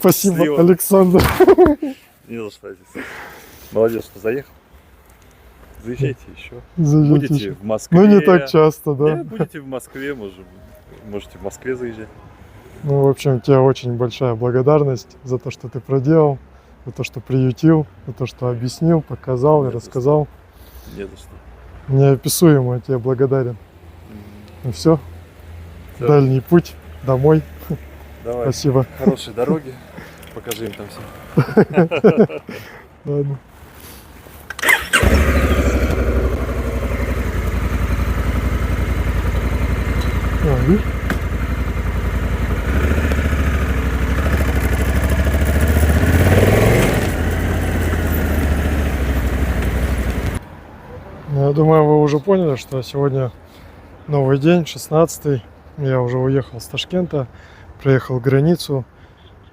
Спасибо, Счастливо. Александр. Не за что, Алексей. Молодец, что заехал. Заезжайте еще. Заезжайте Будете еще. в Москве. Ну, не так часто, да. Будете в Москве, можете в Москве заезжать. Ну, в общем, тебе очень большая благодарность за то, что ты проделал, за то, что приютил, за то, что объяснил, показал и Не за рассказал. Не за что. Неописуемо тебе благодарен. Ну все, Всё. дальний путь домой. Давай. Спасибо. Хорошей дороги. Покажи им там все. Ладно. Видишь? Я думаю, вы уже поняли, что сегодня новый день, 16-й. Я уже уехал с Ташкента, проехал границу,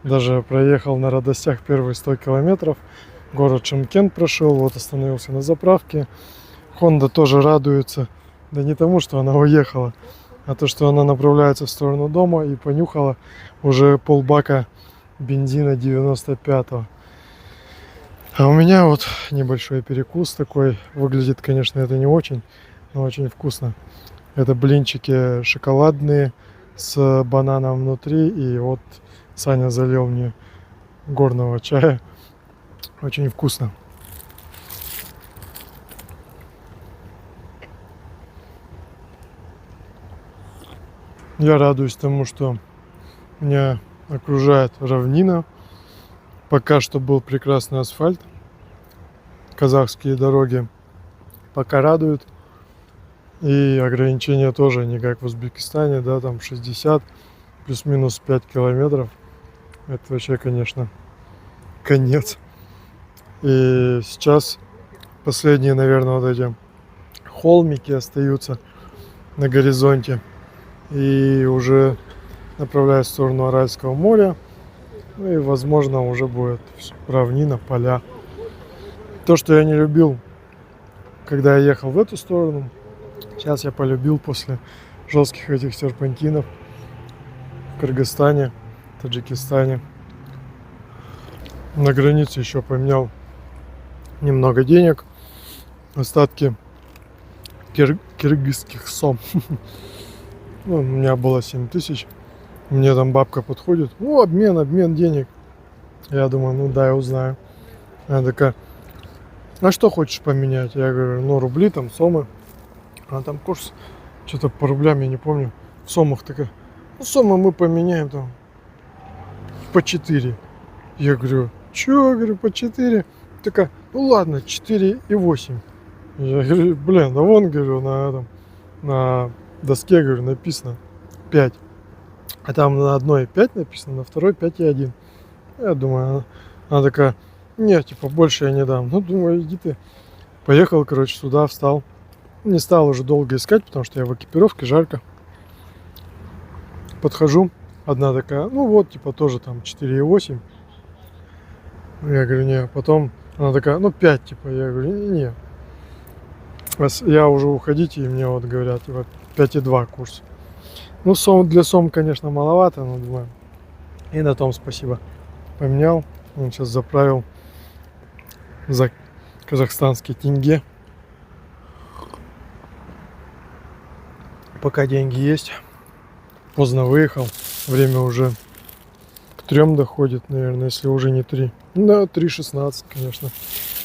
даже проехал на радостях первые 100 километров. Город Шымкент прошел, вот остановился на заправке. Honda тоже радуется, да не тому, что она уехала, а то, что она направляется в сторону дома и понюхала уже полбака бензина 95-го. А у меня вот небольшой перекус такой. Выглядит, конечно, это не очень, но очень вкусно. Это блинчики шоколадные с бананом внутри. И вот Саня залил мне горного чая. Очень вкусно. Я радуюсь тому, что меня окружает равнина. Пока что был прекрасный асфальт. Казахские дороги пока радуют. И ограничения тоже не как в Узбекистане, да, там 60 плюс-минус 5 километров. Это вообще, конечно, конец. И сейчас последние, наверное, вот эти холмики остаются на горизонте. И уже направляюсь в сторону Аральского моря. Ну и, возможно, уже будет равнина, поля. То, что я не любил, когда я ехал в эту сторону, сейчас я полюбил после жестких этих серпантинов в Кыргызстане, Таджикистане. На границе еще поменял немного денег, остатки киргизских сом. Ну, у меня было 7000. Мне там бабка подходит. Ну, обмен денег. Я думаю, ну да, я узнаю. Она такая, а что хочешь поменять? Я говорю, ну рубли, там, сомы. А там курс, что-то по рублям, я не помню. В сомах такая, ну сомы мы поменяем там по 4. Я говорю, чё? Говорю, по 4. Такая, ну ладно, 4,8. Я говорю, блин, да вон, говорю, на доске, говорю, написано 5. А там на одной 5 написано, на второй 5,1. Я думаю, она такая, нет, типа, больше я не дам. Ну, думаю, иди ты. Поехал, короче, сюда, встал. Не стал уже долго искать, потому что я в экипировке, жарко. Подхожу, одна такая, ну вот, типа, тоже там 4,8. Я говорю, не. Потом она такая, ну 5, типа. Я говорю, не. Я уже уходите, и мне вот говорят, типа, 5,2 курс. Ну, для сом, конечно, маловато, но думаю. И на том спасибо. Поменял. Он сейчас заправил за казахстанский тенге. Пока деньги есть. Поздно выехал. Время уже к 3 доходит, наверное, если уже не 3. Да, 3:16, конечно.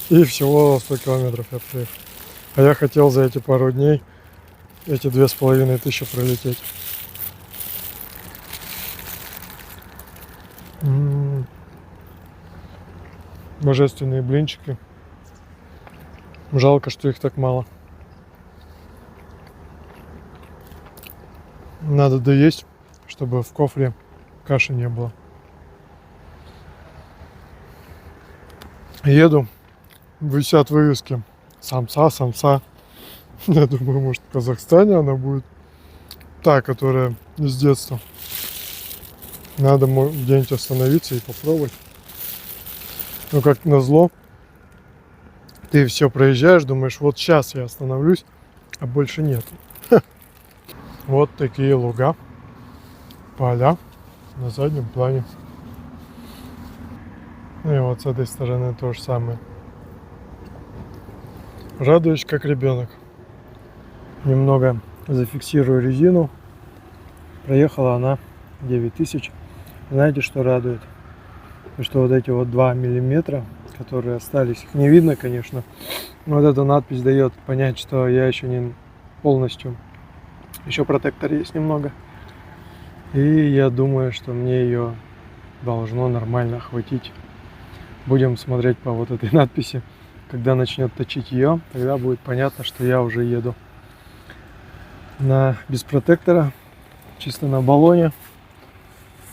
И всего 100 километров я проехал. А я хотел за эти пару дней эти 2500 пролететь. Божественные блинчики. Жалко, что их так мало. Надо доесть, чтобы в кофре каши не было. Еду, висят вывески. Самса. Я думаю, может, в Казахстане она будет. Та, которая с детства. Надо где-нибудь остановиться и попробовать. Но как назло, ты все проезжаешь, думаешь, вот сейчас я остановлюсь, а больше нет. Вот такие луга, поля на заднем плане. И вот с этой стороны то же самое. Радуюсь, как ребенок. Немного зафиксирую резину. Проехала она 9000. Знаете, что радует? Что вот эти вот 2 миллиметра, которые остались, их не видно, конечно. Но вот эта надпись дает понять, что я еще не полностью. Еще протектор есть немного. И я думаю, что мне ее должно нормально хватить. Будем смотреть по вот этой надписи. Когда начнет точить ее, тогда будет понятно, что я уже еду без протектора, чисто на баллоне.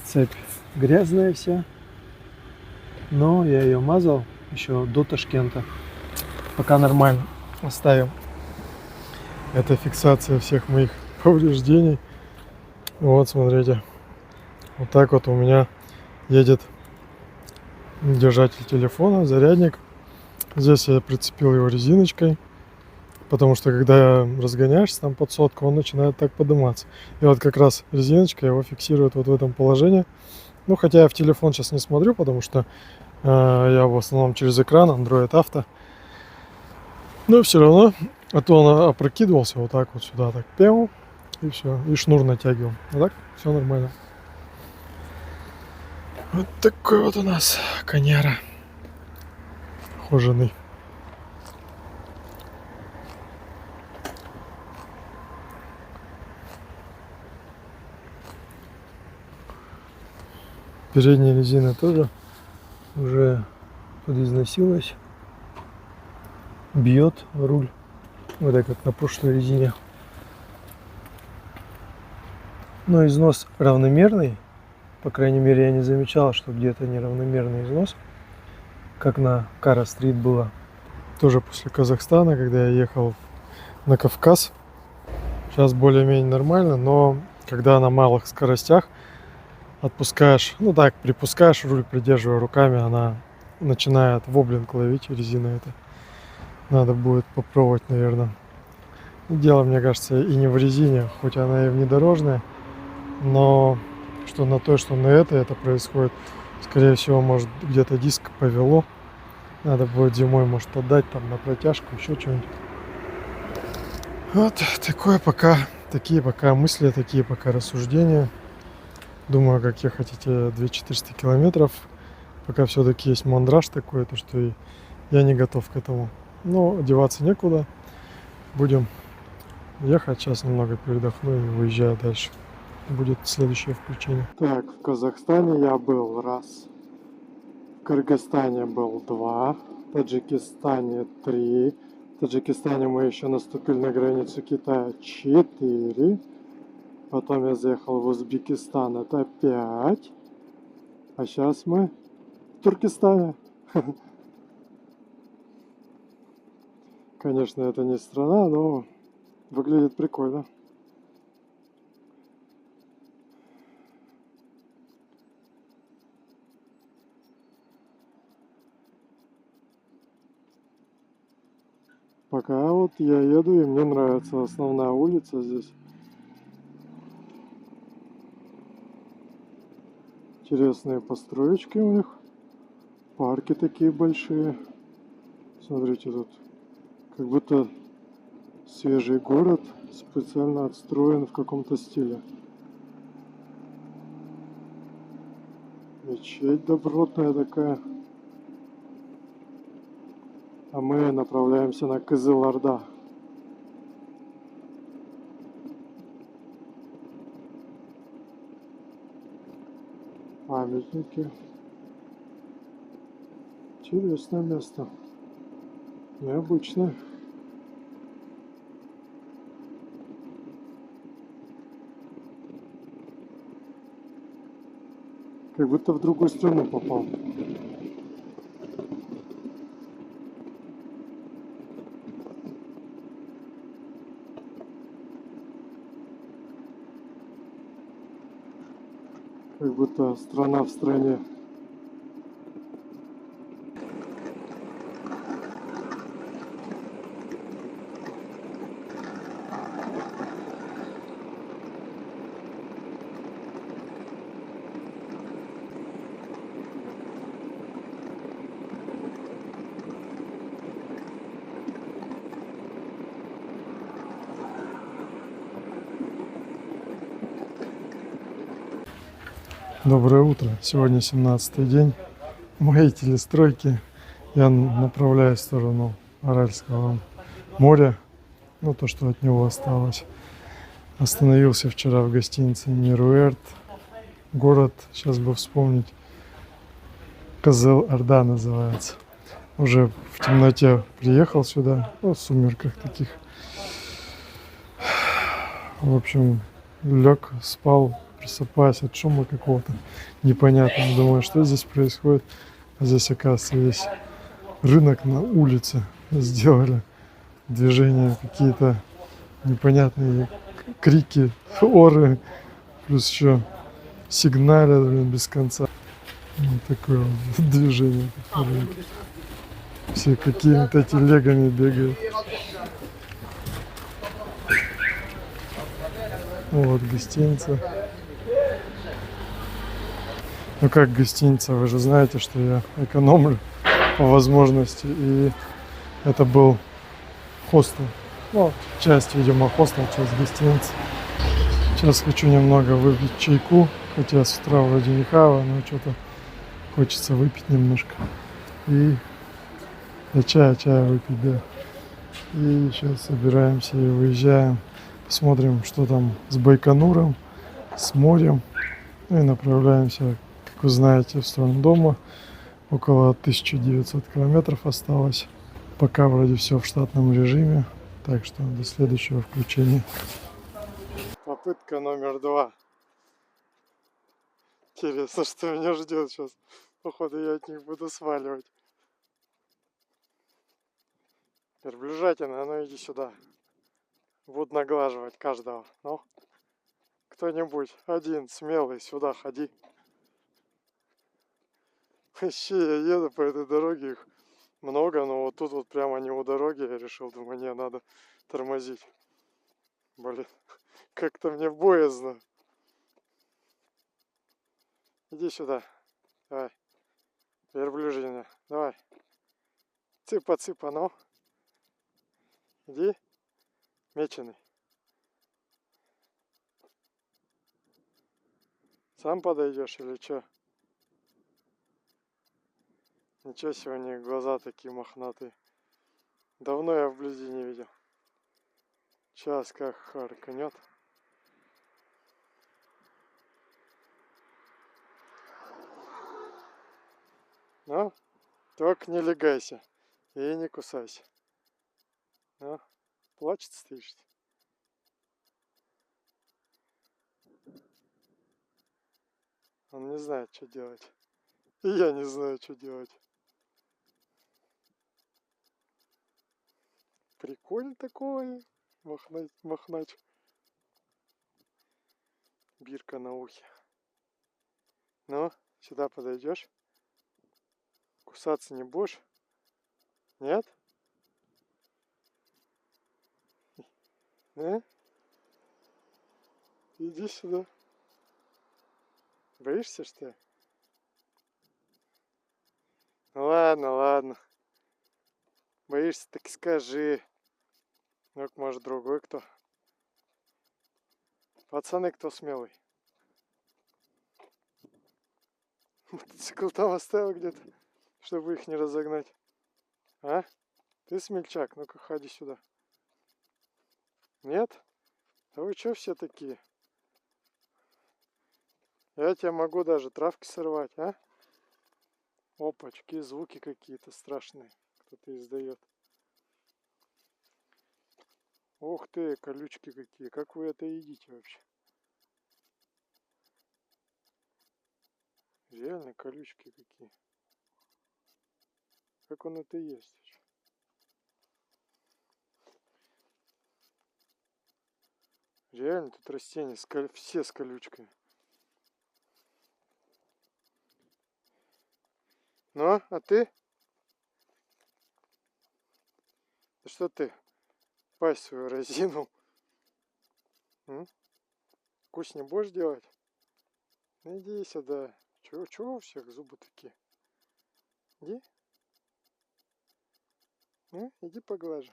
Цепь грязная вся, но я ее мазал еще до Ташкента. Пока нормально. Оставим. Это фиксация всех моих повреждений. Вот, смотрите. Вот так вот у меня едет держатель телефона, зарядник. Здесь я прицепил его резиночкой, потому что когда разгоняешься там под сотку, он начинает так подниматься. И вот как раз резиночка его фиксирует вот в этом положении. Ну, хотя я в телефон сейчас не смотрю, потому что я в основном через экран, Android Auto. Но все равно, а то он опрокидывался вот так вот сюда, так пел, и все, и шнур натягивал. А так все нормально. Вот такой вот у нас коняра кожаный. Передняя резина тоже уже подизносилась. Бьет руль. Вот так как на прошлой резине. Но износ равномерный. По крайней мере, я не замечал, что где-то неравномерный износ. Как на Кара-стрит было. Тоже после Казахстана, когда я ехал на Кавказ. Сейчас более-менее нормально, но когда на малых скоростях отпускаешь, ну так, припускаешь руль, придерживая руками, она начинает воблинг ловить, резина эта. Надо будет попробовать, наверное. Дело, мне кажется, и не в резине, хоть она и внедорожная, но что на той, что на этой это происходит. Скорее всего, может, где-то диск повело. Надо будет зимой, может, отдать там на протяжку, еще что-нибудь. Вот такие пока мысли, такие пока рассуждения. Думаю, как ехать эти 2400 километров. Пока все-таки есть мандраж такой, то что я не готов к этому. Но деваться некуда. Будем ехать. Сейчас немного передохну и выезжаю дальше. Будет следующее включение. Так, в Казахстане я был раз. В Кыргызстане был 2. В Таджикистане 3. В Таджикистане мы еще наступили на границу Китая 4. Потом я заехал в Узбекистан, это 5. А сейчас мы в Туркестане. Конечно, это не страна, но выглядит прикольно. Пока вот я еду, и мне нравится основная улица здесь. Интересные построечки у них. Парки такие большие. Смотрите, тут как будто свежий город специально отстроен в каком-то стиле. Мечеть добротная такая. А мы направляемся на Кызыл-Орда. Памятники. Интересное место. Необычное. Как будто в другую страну попал. Как будто страна в стране. Доброе утро. Сегодня 17-й день моей телестройки. Я направляюсь в сторону Аральского моря. Ну, то, что от него осталось. Остановился вчера в гостинице Мируэрт. Город, сейчас бы вспомнить, Кызыл-Орда называется. Уже в темноте приехал сюда, ну, в сумерках таких. В общем, лег, спал, просыпаясь от шума какого-то непонятного. Думаю, что здесь происходит. А здесь, оказывается, весь рынок на улице сделали. Движения какие-то непонятные, крики, оры, плюс еще сигналят, блин, без конца. Вот такое вот движение. Все какими-то телегами бегают. Вот гостиница. Ну как гостиница, вы же знаете, что я экономлю по возможности. И это был хостел. Ну, часть, видимо, хостел, часть гостиницы. Сейчас хочу немного выпить чайку. Хотя с утра вроде не хава, но что-то хочется выпить немножко. И чая выпить, да. И сейчас собираемся и выезжаем. Посмотрим, что там с Байконуром, с морем. Ну и направляемся, как вы знаете, в сторону дома. Около 1900 километров осталось. Пока вроде все в штатном режиме. Так что до следующего включения. Попытка номер 2. Интересно, что меня ждет сейчас. Походу я от них буду сваливать. Приближательно, а ну иди сюда. Буду наглаживать каждого. Ну, кто-нибудь один смелый сюда ходи. Вообще я еду по этой дороге, их много, но вот тут вот прямо не у дороги я решил, думаю, не, надо тормозить. Блин, как-то мне боязно. Иди сюда. Давай. Верблюжина. Давай. Цыпа-цыпа, ну. Иди. Меченый. Сам подойдешь или что? Ничего себе, у них глаза такие мохнатые. Давно я вблизи не видел. Сейчас как харканет. Ну, только не легайся и не кусайся. Ну, плачет стоишь. Он не знает, что делать. И я не знаю, что делать. Прикольно такое. Мохнач. Бирка на ухе. Ну, сюда подойдешь? Кусаться не будешь? Нет? Иди сюда. Боишься, что ли? Ну ладно, ладно. Боишься, так скажи. Ну, может, другой кто? Пацаны, кто смелый? Мотоцикл там оставил где-то, чтобы их не разогнать. А? Ты смельчак, ну-ка ходи сюда. Нет? А вы что все такие? Я тебя могу даже травки сорвать, а? Опачки, звуки какие-то страшные кто-то издает. Ух ты, колючки какие. Как вы это едите вообще? Реально колючки какие. Как он это ест? Реально тут растения все с колючками. Ну, а ты? Да что ты? Пасть свою разинул. Вкус не будешь делать? Ну иди сюда. Чего у всех зубы такие? Иди. Ну, иди поглажу.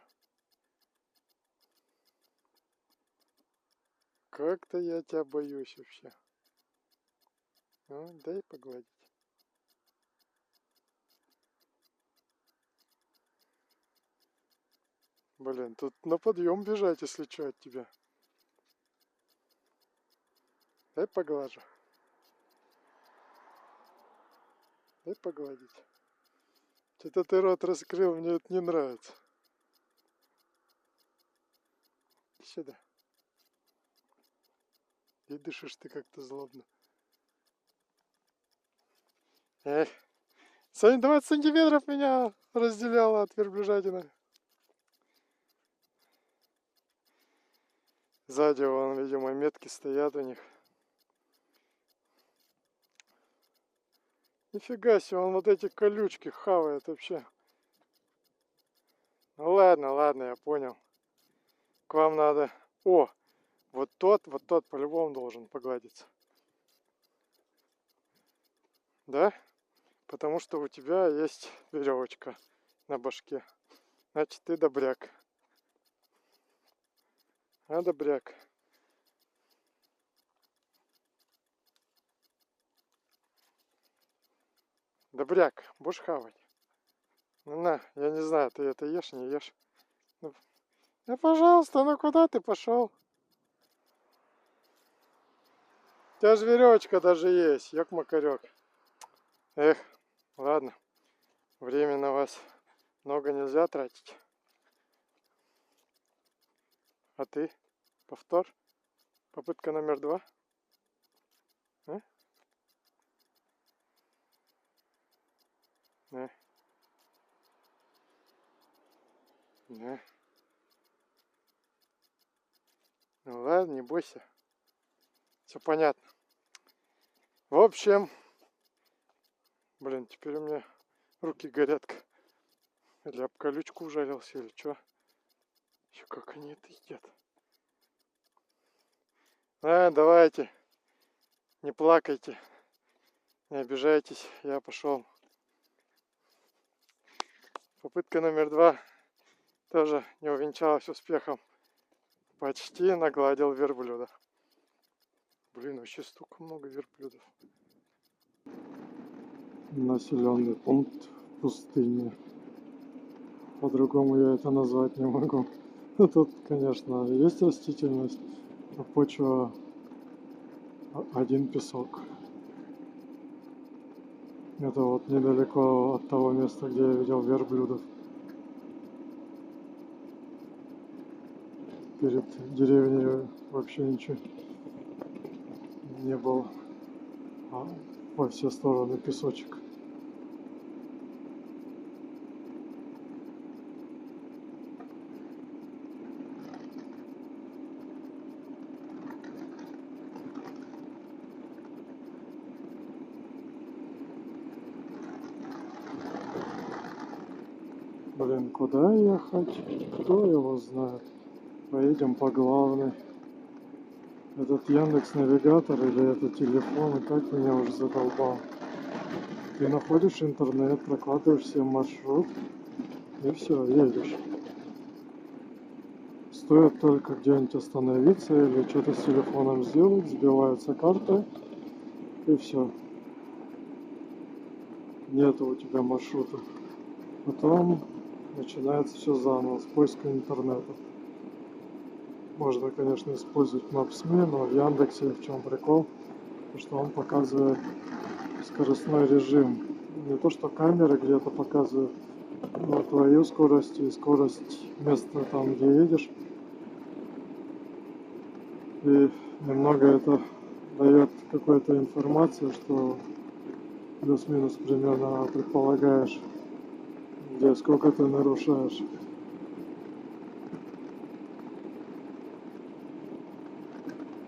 Как-то я тебя боюсь вообще. Дай погладить. Блин, тут на подъем бежать, если что, от тебя. Дай поглажу. Дай погладить. Что-то ты рот раскрыл, мне это не нравится. Иди сюда. И дышишь ты как-то злобно. Эх, 20 сантиметров меня разделяло от верблюжатины. Сзади вон, видимо, метки стоят у них. Нифига себе, он вот эти колючки хавает вообще. Ну ладно, ладно, я понял. К вам надо... О, вот тот по-любому должен погладиться. Да? Потому что у тебя есть веревочка на башке. Значит, ты добряк. А, добряк. Добряк, будешь хавать? Ну на, я не знаю, ты это ешь, не ешь. Ну, пожалуйста, ну куда ты пошел? У тебя же веревочка даже есть, ёк-макарёк. Эх, ладно. Время на вас много нельзя тратить. А ты? Повтор? Попытка номер 2? А? Да. Да. Ну ладно, не бойся. Все понятно. В общем, блин, теперь у меня руки горят. Или об колючку ужалился, или что. Еще как они это едят. Давайте. Не плакайте. Не обижайтесь. Я пошел. Попытка номер 2 тоже не увенчалась успехом. Почти нагладил верблюда. Блин, вообще столько много верблюдов. Населенный пункт в пустыне. По-другому я это назвать не могу. Тут, конечно, есть растительность, а почва один песок. Это вот недалеко от того места, где я видел верблюдов. Перед деревней вообще ничего не было. А во все стороны песочек. Блин, куда ехать? Кто его знает? Поедем по главной. Этот Яндекс.Навигатор или это телефон, и как меня уже задолбал. Ты находишь интернет, прокладываешь себе маршрут и все, едешь. Стоит только где-нибудь остановиться или что-то с телефоном сделать, сбивается карта и все. Нету у тебя маршрута. Потом начинается все заново с поиска интернета. Можно, конечно, использовать Maps.me, но в Яндексе в чем прикол? Что он показывает скоростной режим. Не то, что камеры где-то показывают, но твою скорость и скорость места там, где едешь. И немного это дает какую-то информацию, что плюс-минус примерно предполагаешь, где сколько ты нарушаешь.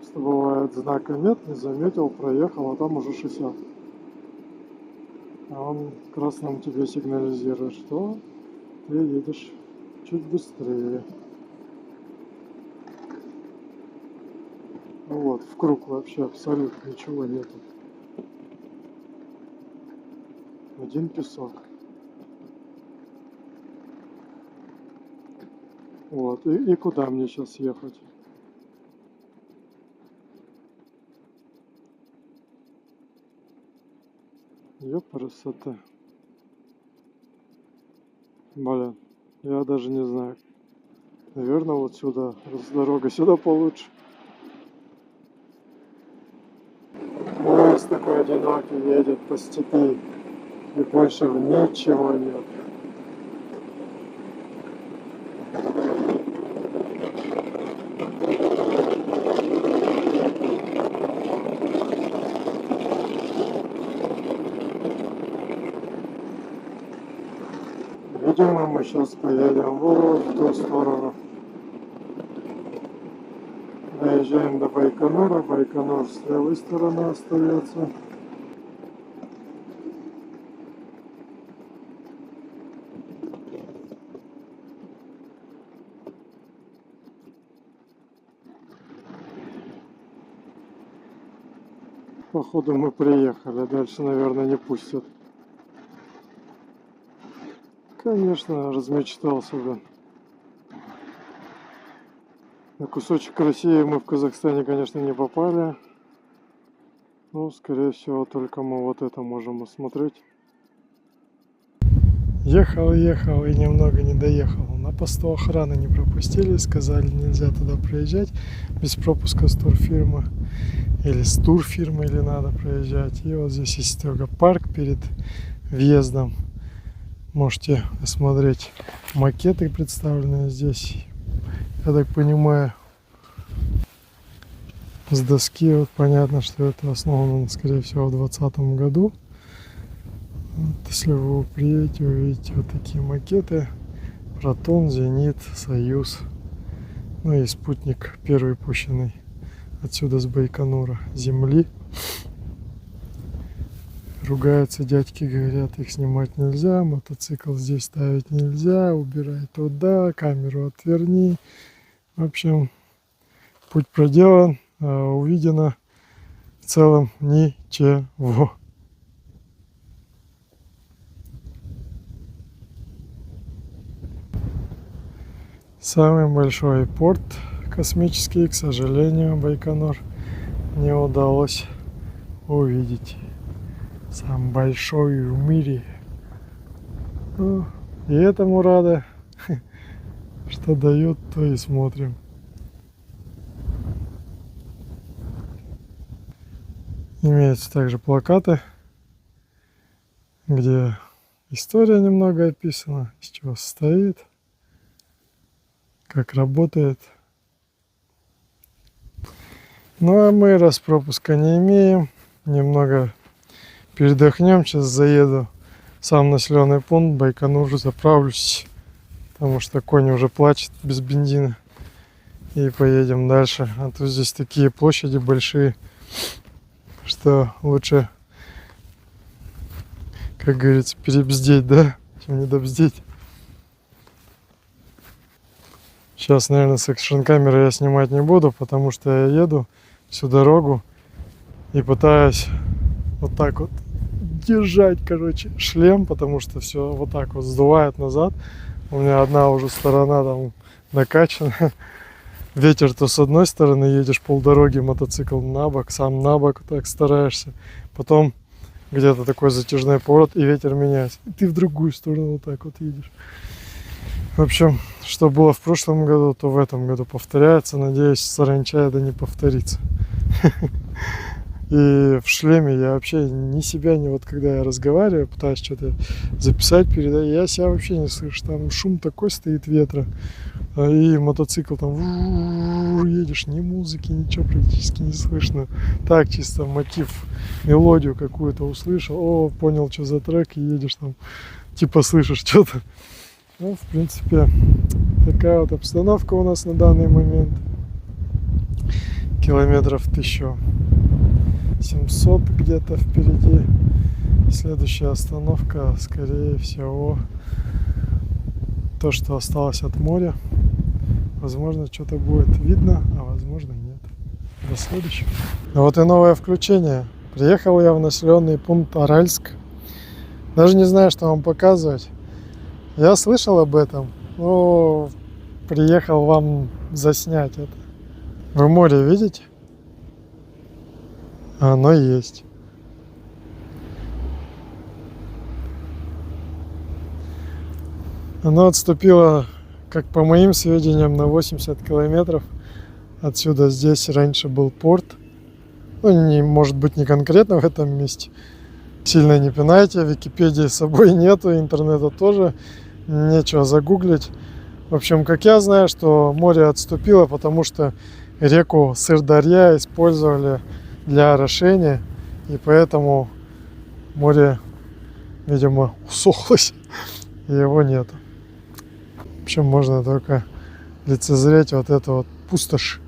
Что бывает, знака нет, не заметил, проехал, а там уже 60. А он красным тебе сигнализирует, что ты едешь чуть быстрее. Ну вот, в круг вообще абсолютно ничего нету. Один песок. Вот, и куда мне сейчас ехать? Ёпрасота. Блин, я даже не знаю. Наверное, вот сюда. Раз дорога сюда получше. Поезд такой одинокий едет по степи. И больше ничего нет. Видимо, мы сейчас поедем вот в ту сторону. Доезжаем до Байконура. Байконур с левой стороны остается. Походу мы приехали. Дальше, наверное, не пустят. Конечно, размечтался, блин. На кусочек России мы в Казахстане, конечно, не попали. Ну, скорее всего, только мы вот это можем осмотреть. Ехал и немного не доехал. На посту охраны не пропустили, сказали, нельзя туда проезжать без пропуска с турфирмы. Или с турфирмы, или надо проезжать. И вот здесь есть только парк перед въездом. Можете осмотреть макеты, представленные здесь. Я так понимаю, с доски вот понятно, что это основано, скорее всего, в 2020 году. Вот, если вы приедете, увидите вот такие макеты. Протон, Зенит, Союз. Ну и спутник первый пущенный отсюда с Байконура. Земли. Ругаются дядьки, говорят, их снимать нельзя, мотоцикл здесь ставить нельзя, убирай туда, камеру отверни. В общем, путь проделан, а увидено в целом ничего. Самый большой порт космический, к сожалению, Байконур не удалось увидеть. Самый большой в мире. Ну, и этому рады. Что дают, то и смотрим. Имеются также плакаты, где история немного описана, из чего состоит, как работает. Ну а мы, раз пропуска не имеем, немного передохнем, сейчас заеду в сам населенный пункт Байконур, заправлюсь, потому что конь уже плачет без бензина. И поедем дальше. А то здесь такие площади большие, что лучше, как говорится, перебздеть, да, чем недобздеть. Сейчас, наверное, с экшн-камеры я снимать не буду, потому что я еду всю дорогу и пытаюсь вот так вот держать, короче, шлем, потому что все вот так вот сдувает назад. У меня одна уже сторона там накачана. Ветер то с одной стороны едешь полдороги, мотоцикл на бок, сам на бок так стараешься. Потом где-то такой затяжной поворот, и ветер меняется. И ты в другую сторону вот так вот едешь. В общем, что было в прошлом году, то в этом году повторяется. Надеюсь, саранча это не повторится. И в шлеме я вообще ни себя, ни вот когда я разговариваю, пытаюсь что-то записать, передать, я себя вообще не слышу. Там шум такой стоит ветра. И мотоцикл там едешь, ни музыки, ничего практически не слышно. Так, чисто мотив, мелодию какую-то услышал, о, понял, что за трек, и едешь там, типа слышишь что-то. Ну, в принципе, такая вот обстановка у нас на данный момент. Километров 1700 где-то впереди. Следующая остановка, скорее всего, то, что осталось от моря. Возможно, что-то будет видно, а возможно, нет. До следующего. Вот и новое включение. Приехал я в населенный пункт Аральск. Даже не знаю, что вам показывать. Я слышал об этом, но приехал вам заснять это. Вы море видите? Оно есть. Оно отступило, как по моим сведениям, на 80 километров отсюда. Здесь раньше был порт. Ну, не, может быть, не конкретно в этом месте. Сильно не пинайте, Википедии с собой нету, интернета тоже. Нечего загуглить. В общем, как я знаю, что море отступило, потому что реку Сырдарья использовали для орошения. И поэтому море, видимо, усохлось. И его нет. В общем, можно только лицезреть вот эту вот пустошь.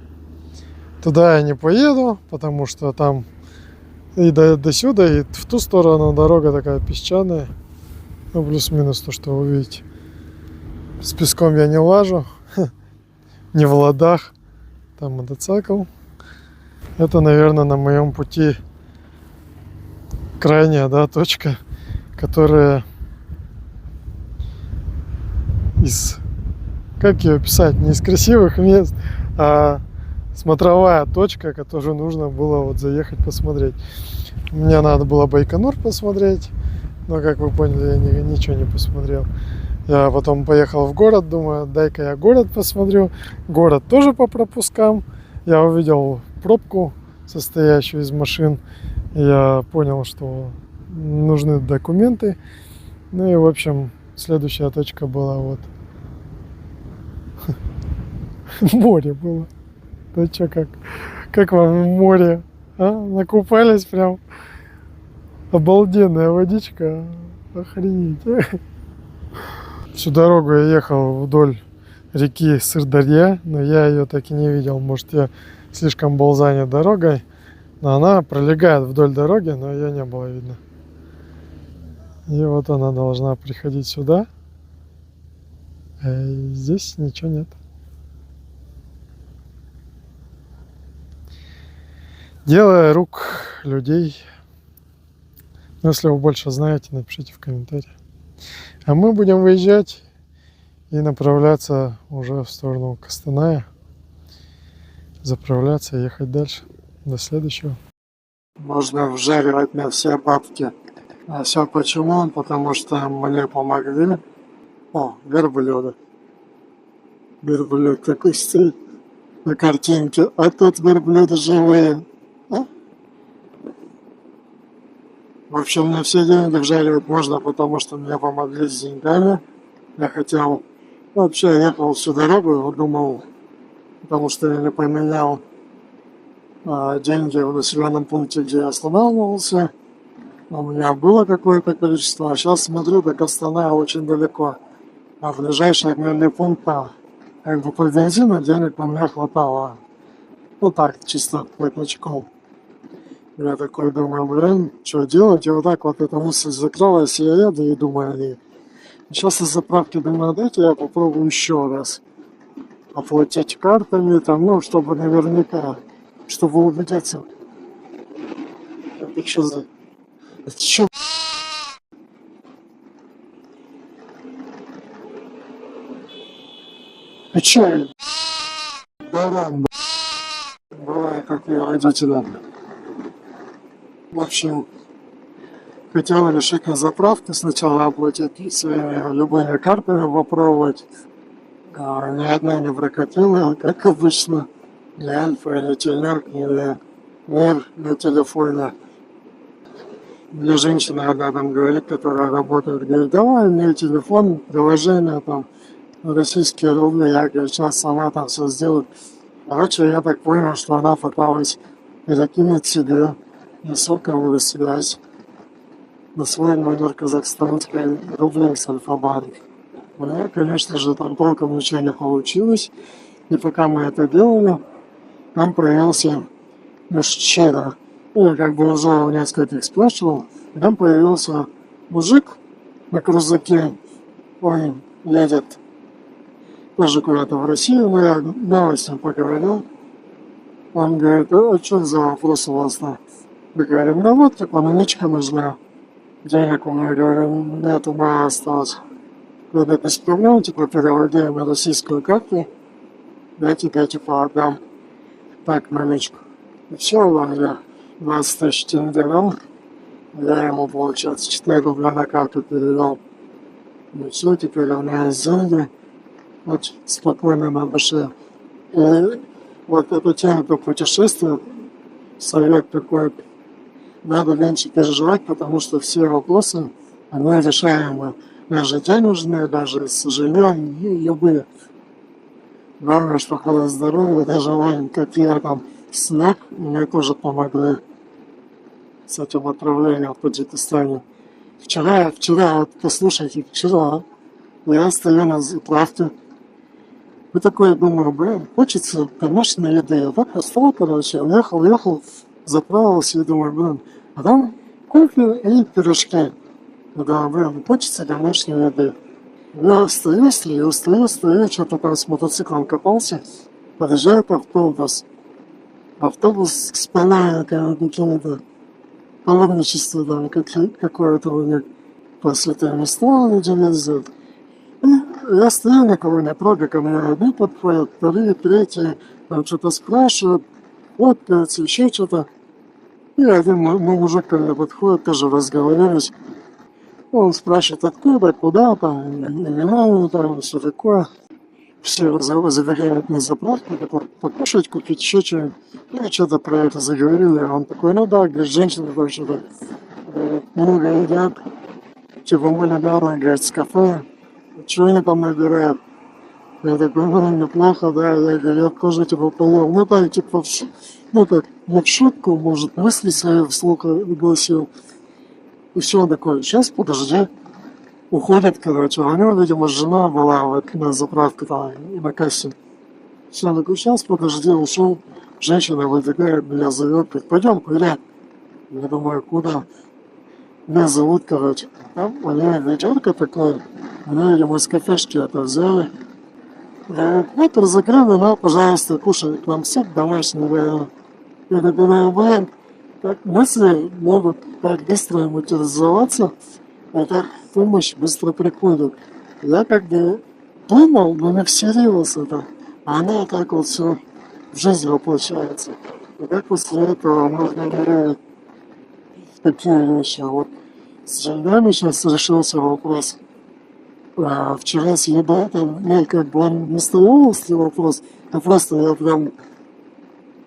Туда я не поеду, потому что там и до сюда, и в ту сторону дорога такая песчаная. Ну, плюс-минус то, что вы видите. С песком я не лажу. Не в ладах. Там мотоцикл. Это, наверное, на моем пути крайняя, да, точка, которая из... Как ее описать? Не из красивых мест, а смотровая точка, которую нужно было вот заехать посмотреть. Мне надо было Байконур посмотреть, но, как вы поняли, я ничего не посмотрел. Я потом поехал в город, думаю, дай-ка я город посмотрю. Город тоже по пропускам. Я увидел пробку, состоящую из машин. Я понял, что нужны документы. Ну и, в общем, следующая точка была вот. Море было. Да чё, как вам в море? А? Накупались прям. Обалденная водичка. Охренеть. Всю дорогу я ехал вдоль реки Сырдарья, но я ее так и не видел. Может, я слишком был занят дорогой. Но она пролегает вдоль дороги, но ее не было видно. И вот она должна приходить сюда. А здесь ничего нет. Дело рук людей. Но если вы больше знаете, напишите в комментариях. А мы будем выезжать и направляться уже в сторону Костаная. Заправляться и ехать дальше. До следующего. Можно вжаривать на все бабки. А все почему? Потому что мне помогли. О, верблюды. Верблюд такой стоит на картинке. А тут верблюды живые. А? В общем, на все деньги вжаривать можно, потому что мне помогли с деньгами. Я хотел... Вообще, я ехал всю дорогу, думал, потому что я не поменял деньги в населенном пункте, где я останавливался. У меня было какое-то количество, а сейчас смотрю, до Костаная очень далеко. А в ближайший обменный пункт, как бы по бензину денег на меня хватало. Ну так, чисто плотничком. Я такой думаю, блин, что делать? И вот так вот эта мысль закралась, и я еду и думаю, сейчас на заправке думаю, дайте я попробую еще раз оплатить картами, там, ну, чтобы наверняка, чтобы убедиться. Это что за... Это что? А че? Баран, бывает, как я водителя. В общем, хотел решить на заправке сначала оплатить своими любыми картами, попробовать. Ни одна не прокатила, как обычно. Ни Альфа, ни Телерк, ни Мир на телефоне. Мне женщина одна там говорит, которая работает, говорит, давай мне телефон, приложение там, российские рубли, я говорю, сейчас сама там все сделаю. Короче, я так понял, что она пыталась перекинуть себе на сотовую связь на свой номер казахстанской рублей с Альфа-банк. У меня, конечно же, там толком ничего не получилось. И пока мы это делали, там проявился мужчина. Я как бы уже у нескольких спрашивал. И там появился мужик на крузаке. Он едет тоже куда-то в Россию, но я новости поговорил. Он говорит, а что за вопрос у вас там? Мы говорим, да вот, типа, наличка нужна. Денег у меня, говорю, нету, мало осталось. Когда ты исправлял, типа, переводи на российскую карту, я тебе, типа, отдам так наличку. И все, он я 20 тысяч тенге дал, я ему, получается, 4 рубля на карту перевел. И все, теперь у меня есть деньги. Вот спокойно на душе. И вот эту тему по путешествию, совет такой, надо меньше переживать, потому что все вопросы, они решаемы. Даже денежные, даже с жильем, и любые. Главное, что было здоровье, даже маленькая пья там снег, мне тоже помогли с этим отправлением в Таджикистане. Вчера, вот послушайте, вчера я стою на заправке. И такой думаю, блин, хочется домашней еды. Я так устал, короче, ехал, заправился и думаю, блин, а там кофе и пирожки. Я думаю, блин, хочется домашней еды. Я стою, что-то там с мотоциклом копался, подъезжает автобус. Автобус с палатками какими-то, паломничество там какое-то у них по святым местам люди ездят. И я стою, никого не трогаю, ко мне одни подходят, вторые, третьи, там что-то спрашивают, фоткаются, еще что-то. И один мужик ко мне подходит, тоже разговариваюсь. Он спрашивает, откуда, куда, там, имена, там, что такое. Все заверяют на заправку, такой, покушать, купить еще что-нибудь. Ну, что-то про это заговорили. Он такой, ну да, говорит, женщины там что-то много едят. Типа мы, наверное, говорит, с кафе. Что они там набирают? Я такой, ну, неплохо, да, я говорю, я тоже, типа, полов. Ну, так, типа, ну, так, не в шутку, может, мысли свои вслух гласил. И все такое, сейчас, подожди. Уходят, короче, а у него, видимо, жена была вот на заправке там, на кассе. Все, такой, сейчас, подожди, ушел. Женщина выбегает, меня зовет, говорит, пойдем гулять. Я думаю, куда? Меня зовут, короче. Там у меня ведерко такое, меня, видимо, из кафешки это взяли. Я говорю, вот, разогрели, на, пожалуйста, кушай, к нам суп домашний, наверное. Я думаю, блин, как мысли могут так быстро материализоваться, а так помощь быстро приходит. Я как бы думал, но не всерьез это. А оно так вот все в жизнь воплощается. И как после этого можно говорить такие вещи. Вот с деньгами сейчас решился вопрос. А вчера с едой, там, ну, как бы он не стоял, если вопрос, а просто я прям,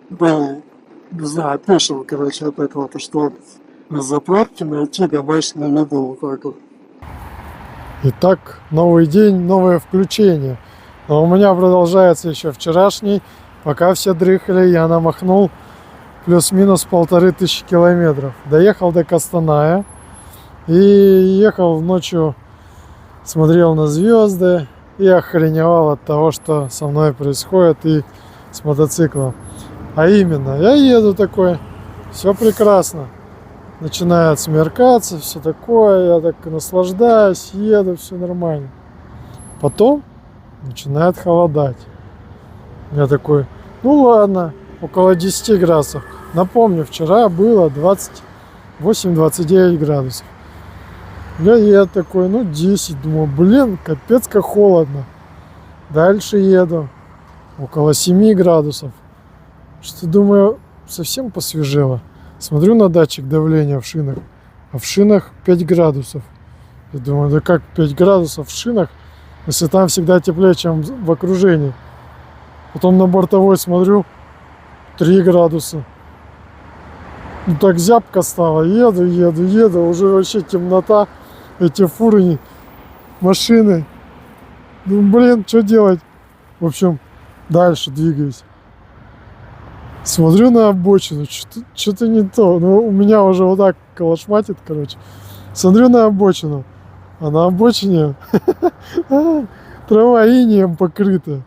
да, не знаю, опешил, короче, от этого, то что на заправке найти домашнюю еду, вот так вот. Итак, новый день, новое включение. Но у меня продолжается еще вчерашний. Пока все дрыхали, я намахнул плюс-минус 1500 километров. Доехал до Костаная и ехал ночью, смотрел на звезды и охреневал от того, что со мной происходит и с мотоциклом. А именно, я еду такой, все прекрасно. Начинает смеркаться, все такое, я так наслаждаюсь, еду, все нормально. Потом начинает холодать. Я такой, ну ладно, около 10 градусов. Напомню, вчера было 28-29 градусов. Я еду такой, ну 10, думаю, блин, капец как холодно. Дальше еду, около 7 градусов. Что думаю, совсем посвежело. Смотрю на датчик давления в шинах, а в шинах 5 градусов. Я думаю, да как 5 градусов в шинах, если там всегда теплее, чем в окружении. Потом на бортовой смотрю, 3 градуса. Ну так зябко стало, еду, уже вообще темнота, эти фуры, машины. Думаю, блин, что делать? В общем, дальше двигаюсь. Смотрю на обочину, что-то не то. Ну, у меня уже вот так колошматит, короче. Смотрю на обочину, а на обочине трава инеем покрыта.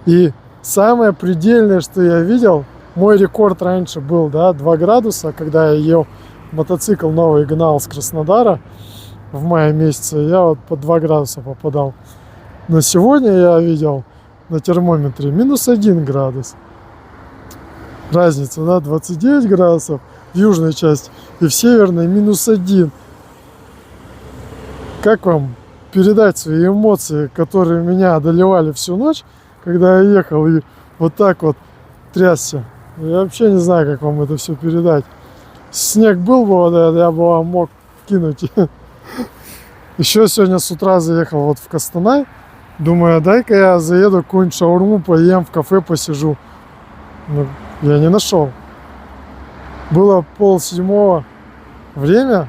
И самое предельное, что я видел, мой рекорд раньше был, да, 2 градуса, когда я ел мотоцикл новый, гнал с Краснодара в мае месяце, я вот по 2 градуса попадал. Но сегодня я видел на термометре -1 градус. Разница, да, 29 градусов в южной части и в северной -1. Как вам передать свои эмоции, которые меня одолевали всю ночь, когда я ехал и вот так вот трясся? Я вообще не знаю, как вам это все передать. Снег был бы, вот, я бы вам мог кинуть Еще сегодня с утра заехал вот в Костанай. Думаю, дай-ка я заеду какую-нибудь шаурму, поем, в кафе посижу. Но я не нашел. Было 6:30 время.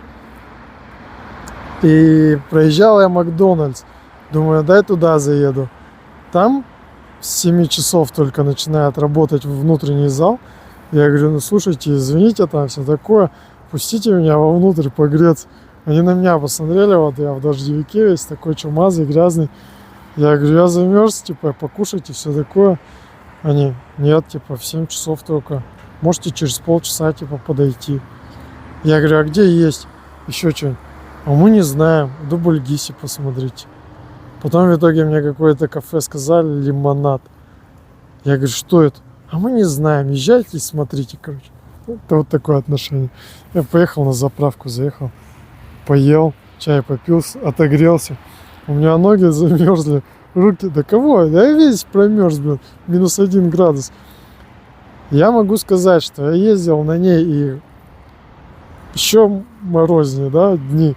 И проезжал я Макдональдс. Думаю, дай туда заеду. Там с 7 часов только начинает работать внутренний зал. Я говорю, ну слушайте, извините, там все такое. Пустите меня вовнутрь погреться. Они на меня посмотрели, вот я в дождевике весь такой чумазый, грязный. Я говорю, я замерз, типа, покушайте, все такое. Они, нет, типа, в 7 часов только. Можете через полчаса, типа, подойти. Я говорю, а где есть еще что-нибудь? А мы не знаем, в Дубльгисе посмотрите. Потом в итоге мне какое-то кафе сказали, лимонад. Я говорю, что это? А мы не знаем, езжайте и смотрите, короче. Это вот такое отношение. Я поехал на заправку, заехал, поел, чай попил, отогрелся. У меня ноги замерзли, руки, да кого? Да я весь промерз, блин, -1 градус. Я могу сказать, что я ездил на ней и еще морознее, да, дни.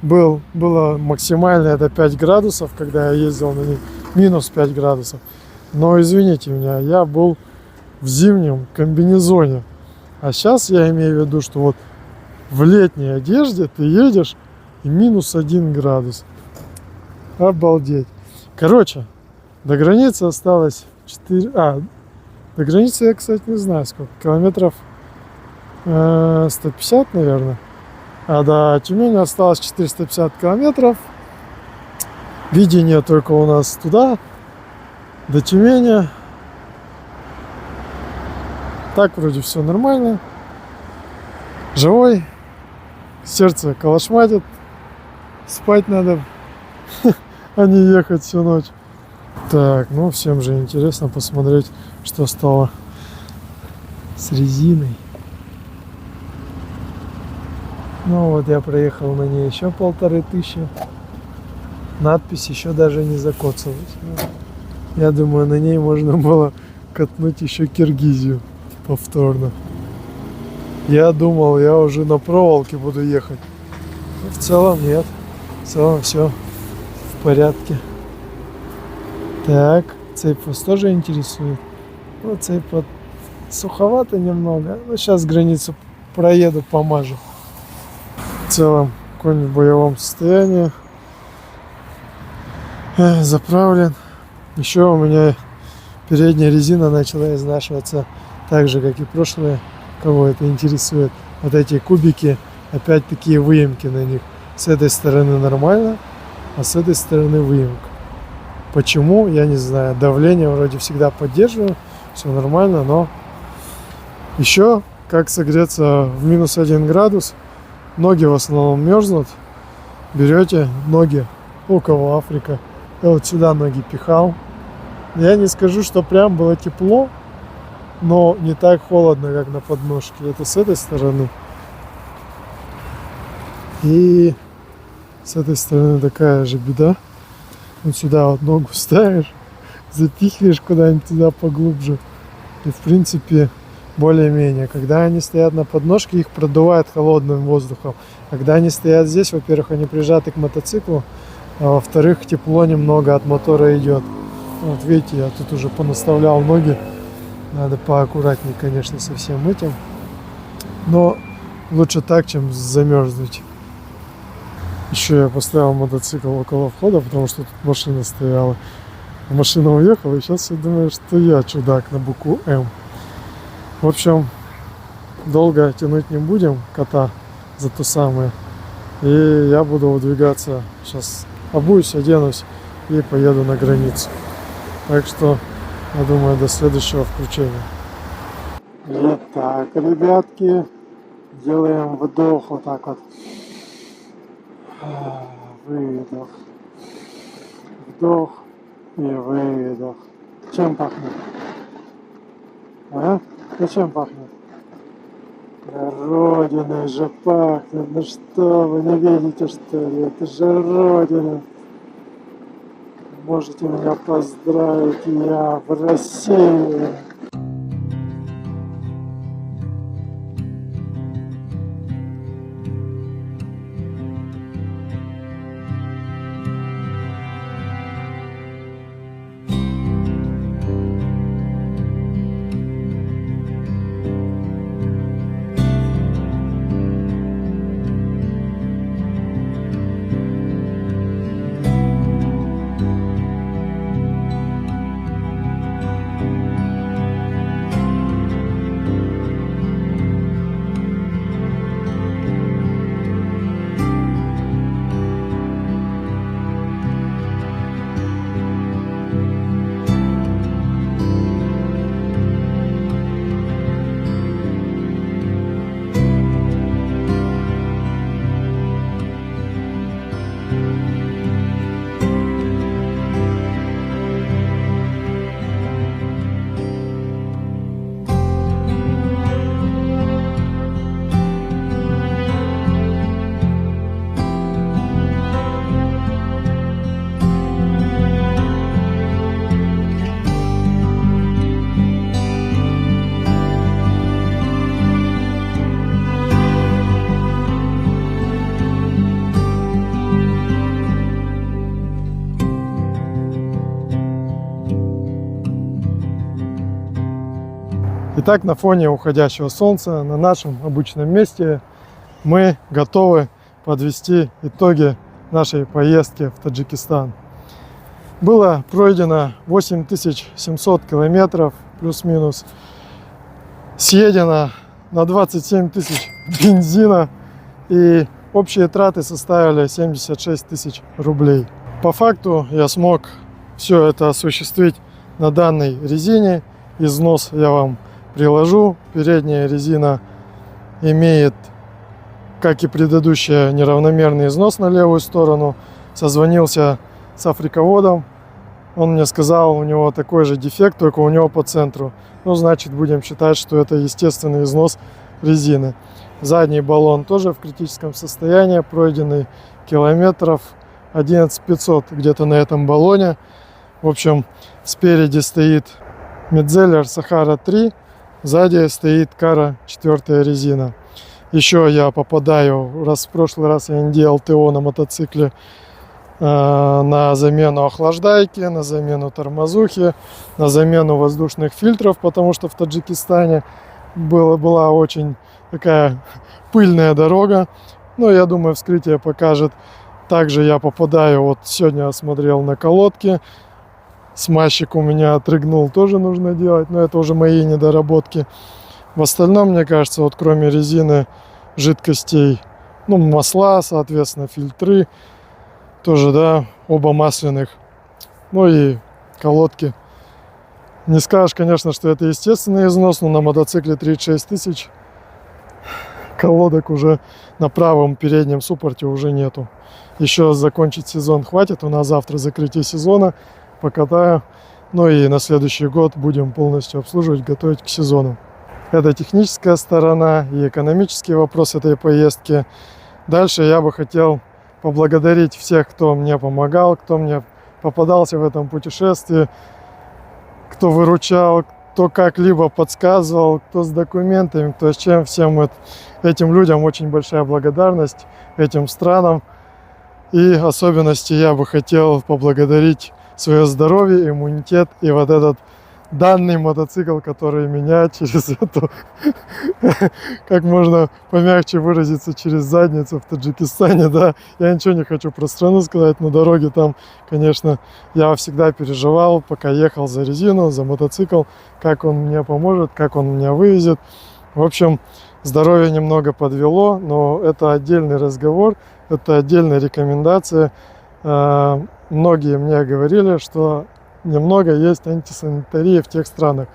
Было максимально это 5 градусов, когда я ездил на ней, -5 градусов. Но извините меня, я был в зимнем комбинезоне. А сейчас я имею в виду, что вот в летней одежде ты едешь и -1 градус. Обалдеть. Короче, до границы осталось 4... до границы я, кстати, не знаю сколько. Километров 150, наверное. А до Тюмени осталось 450 километров. Видение только у нас туда, до Тюмени. Так вроде все нормально. Живой. Сердце колошматит. Спать надо, а не ехать всю ночь. Так, ну всем же интересно посмотреть, что стало с резиной. Ну вот я проехал на ней еще 1500. Надпись еще даже не закоцалась. Я думаю, на ней можно было катнуть еще Киргизию повторно. Я думал, я уже на проволоке буду ехать. Но в целом нет. В целом все в порядке. Так, цепь вас тоже интересует. Ну, цепь вот суховато немного. Но сейчас границу проеду, помажу. В целом конь в боевом состоянии. Заправлен. Еще у меня передняя резина начала изнашиваться так же, как и прошлые. Кого это интересует. Вот эти кубики, опять такие выемки на них. С этой стороны нормально, а с этой стороны выемка. Почему, я не знаю. Давление вроде всегда поддерживаю, все нормально, но еще как согреться в -1 градус. Ноги в основном мерзнут. Берете ноги, у кого Африка. Я вот сюда ноги пихал. Я не скажу, что прям было тепло, но не так холодно, как на подножке. Это с этой стороны. И с этой стороны такая же беда. Вот сюда вот ногу ставишь, запихиваешь куда-нибудь туда поглубже. И в принципе более-менее. Когда они стоят на подножке, их продувает холодным воздухом. А когда они стоят здесь, во-первых, они прижаты к мотоциклу, а во-вторых, тепло немного от мотора идет. Вот видите, я тут уже понаставлял ноги. Надо поаккуратнее, конечно, со всем этим. Но лучше так, чем замерзнуть. Еще я поставил мотоцикл около входа, потому что тут машина стояла. Машина уехала, и сейчас я думаю, что я чудак на букву М. В общем, долго тянуть не будем кота за то самое. И я буду выдвигаться. Сейчас обуюсь, оденусь и поеду на границу. Так что, я думаю, до следующего включения. Итак, ребятки, делаем вдох вот так вот. Выдох. Вдох и выдох. Чем пахнет? А? А чем пахнет? Родиной же пахнет. Ну что, вы не видите, что ли? Это же Родина. Можете меня поздравить, я в России. Итак, на фоне уходящего солнца на нашем обычном месте мы готовы подвести итоги нашей поездки в Таджикистан. Было пройдено 8700 километров, плюс-минус. Съедено на 27 тысяч бензина. И общие траты составили 76 тысяч рублей. По факту я смог все это осуществить на данной резине. Износ я вам приложу. Передняя резина имеет, как и предыдущая, неравномерный износ на левую сторону. Созвонился с африководом. Он мне сказал, у него такой же дефект, только у него по центру. Ну, значит, будем считать, что это естественный износ резины. Задний баллон тоже в критическом состоянии. Пройденный километров 11500 где-то на этом баллоне. В общем, спереди стоит Metzeler Sahara 3. Сзади стоит Kara 4 резина. Еще я попадаю, в прошлый раз я не делал ТО на мотоцикле, на замену охлаждайки, на замену тормозухи, на замену воздушных фильтров, потому что в Таджикистане была очень такая пыльная дорога. Но я думаю, вскрытие покажет. Также я попадаю, вот сегодня осмотрел на колодке. Смазчик у меня отрыгнул, тоже нужно делать, но это уже мои недоработки. В остальном, мне кажется, вот кроме резины, жидкостей, ну, масла, соответственно, фильтры, тоже, да, оба масляных, ну и колодки. Не скажешь, конечно, что это естественный износ, но на мотоцикле 36 тысяч колодок уже на правом переднем суппорте уже нету. Еще закончить сезон хватит, у нас завтра закрытие сезона, покатаю, ну и на следующий год будем полностью обслуживать, готовить к сезону. Это техническая сторона и экономический вопрос этой поездки. Дальше я бы хотел поблагодарить всех, кто мне помогал, кто мне попадался в этом путешествии, кто выручал, кто как-либо подсказывал, кто с документами, кто с чем. Всем этим людям очень большая благодарность, этим странам. И в особенности я бы хотел поблагодарить свое здоровье, иммунитет и вот этот данный мотоцикл, который меня через эту, как можно помягче выразиться, через задницу в Таджикистане, да. Я ничего не хочу про страну сказать, на дороге там, конечно, я всегда переживал, пока ехал за резину, за мотоцикл, как он мне поможет, как он меня вывезет. В общем, здоровье немного подвело, но это отдельный разговор, это отдельная рекомендация. Многие мне говорили, что немного есть антисанитарии в тех странах.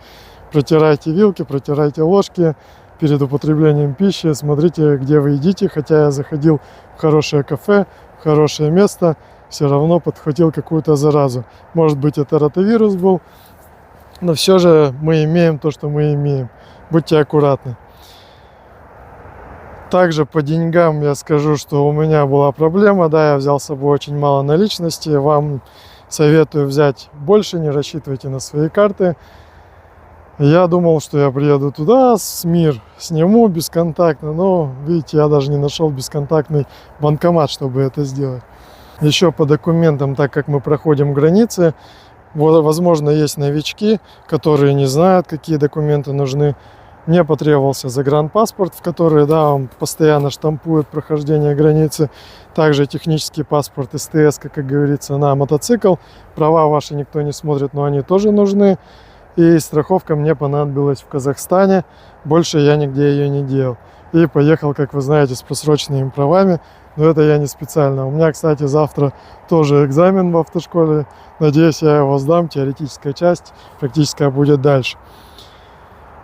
Протирайте вилки, протирайте ложки перед употреблением пищи. Смотрите, где вы едите. Хотя я заходил в хорошее кафе, в хорошее место, все равно подхватил какую-то заразу. Может быть, это ротавирус был, но все же мы имеем то, что мы имеем. Будьте аккуратны. Также по деньгам я скажу, что у меня была проблема. Да, я взял с собой очень мало наличности. Вам советую взять больше, не рассчитывайте на свои карты. Я думал, что я приеду туда, СМИР сниму бесконтактно, но, видите, я даже не нашел бесконтактный банкомат, чтобы это сделать. Еще по документам, так как мы проходим границы, возможно, есть новички, которые не знают, какие документы нужны. Мне потребовался загранпаспорт, в который, да, он постоянно штампует прохождение границы. Также технический паспорт СТС, как говорится, на мотоцикл. Права ваши никто не смотрит, но они тоже нужны. И страховка мне понадобилась в Казахстане. Больше я нигде ее не делал. И поехал, как вы знаете, с просроченными правами. Но это я не специально. У меня, кстати, завтра тоже экзамен в автошколе. Надеюсь, я его сдам. Теоретическая часть, практическая будет дальше.